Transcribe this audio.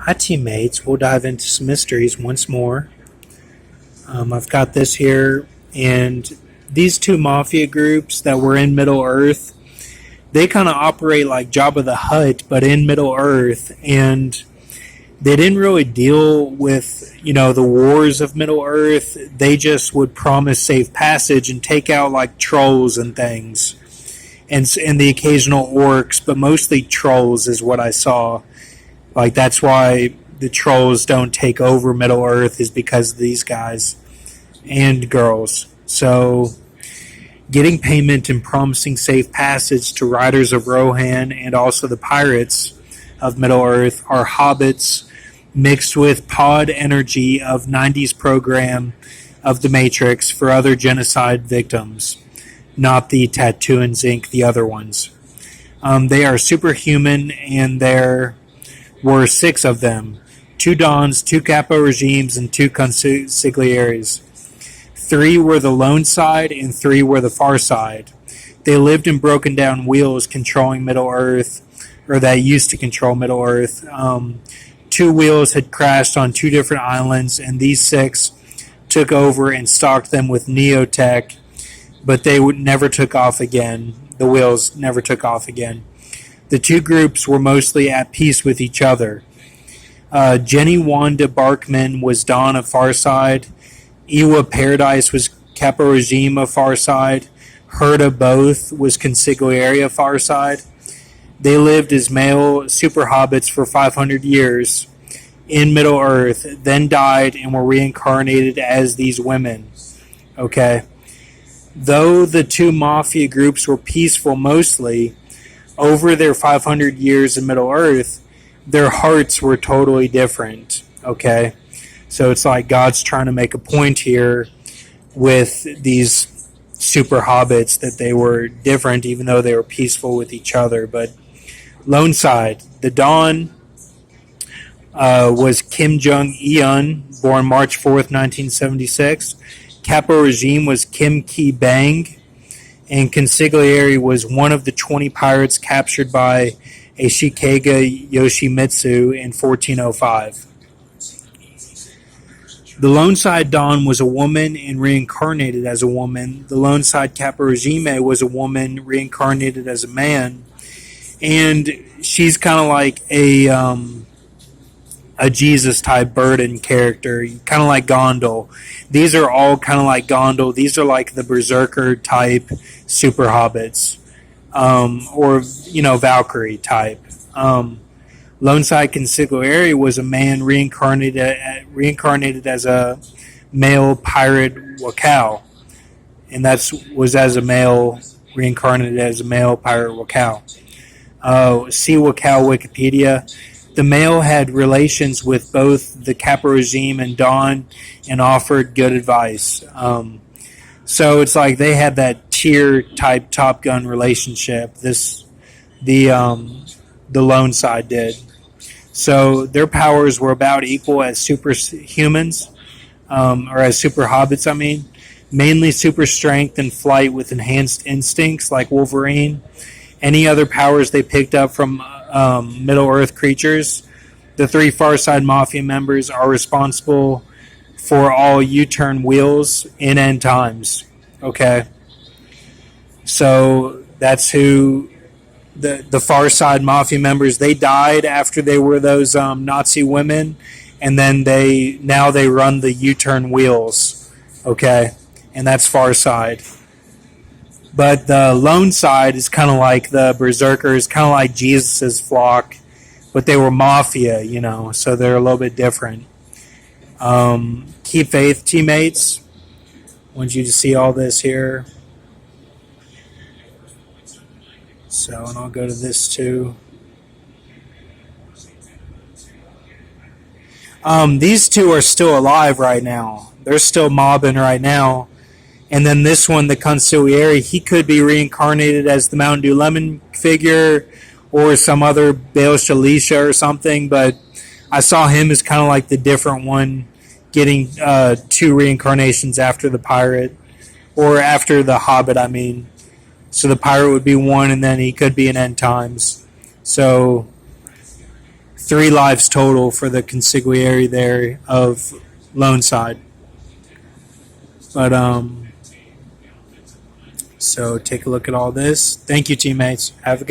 Hi, teammates. We'll dive into some mysteries once more. I've got this here, and these two mafia groups that were in Middle Earth, they kind of operate like Jabba the Hutt, but in Middle Earth, and they didn't really deal with, the wars of Middle Earth. They just would promise safe passage and take out like trolls and things, and the occasional orcs, but mostly trolls is what I saw. Like that's why the trolls don't take over Middle Earth is because of these guys and girls. So getting payment and promising safe passage to riders of Rohan and also the pirates of Middle Earth are hobbits mixed with pod energy of 90s program of the Matrix for other genocide victims, not the Tatooines Inc., the other ones. They are superhuman, and there were 6 of them: 2 Dons, 2 Capo regimes, and 2 consiglieres. 3 were the Loneside, and 3 were the Far Side. They lived in broken down wheels controlling Middle Earth, or that used to control Middle Earth. 2 wheels had crashed on 2 different islands, and these 6 took over and stocked them with neotech, but they never took off again. The wheels never took off again. The 2 groups were mostly at peace with each other. Jenny Wanda Barkman was Dawn of Farside. Iwa Paradise was Capo Regime of Farside. Herda Both was Consigliere of Farside. They lived as male super hobbits for 500 years in Middle Earth, then died and were reincarnated as these women. Okay. Though the 2 mafia groups were peaceful mostly, over their 500 years in Middle Earth, their hearts were totally different. Okay. So it's like God's trying to make a point here with these super hobbits that they were different even though they were peaceful with each other. But Loneside, the Dawn was Kim Jong-eun, born March 4th, 1976. Capo Regime was Kim Ki-bang, and Consigliere was one of the 20 pirates captured by Ashikaga Yoshimitsu in 1405. The Loneside Dawn was a woman and reincarnated as a woman. The Loneside Capo Regime was a woman reincarnated as a man. And she's kind of like a Jesus type burden character, kind of like Gondel. These are all kind of like Gondel. These are like the berserker type super hobbits, or Valkyrie type. Loneside Consigliere was a man reincarnated as a male pirate Wakao, and was as a male reincarnated as a male pirate Wakao. See Wakao Wikipedia. The male had relations with both the Capo Regime and Dawn and offered good advice. So it's like they had that tier type Top Gun relationship. The Lone Side did. So their powers were about equal as superhumans, or as super hobbits, I mean. Mainly super strength and flight with enhanced instincts like Wolverine. Any other powers they picked up from Middle Earth creatures. The 3 Farside Mafia members are responsible for all U-turn wheels in end times. Okay? So that's who the Farside Mafia members, they died after they were those Nazi women, and then they run the U-turn wheels. Okay? And that's Farside. But the Lone Side is kind of like the Berserkers, kind of like Jesus' flock, but they were mafia, so they're a little bit different. Keep faith, teammates. I want you to see all this here. So, and I'll go to this too. These 2 are still alive right now. They're still mobbing right now. And then this one, the Consigliere, he could be reincarnated as the Mountain Dew Lemon figure or some other Bail Shalisha or something. But I saw him as kind of like the different one, getting 2 reincarnations after the pirate, or after the Hobbit, I mean. So the pirate would be one, and then he could be in end times. So 3 lives total for the consigliere there of Loneside. But so take a look at all this. Thank you, teammates. Have a good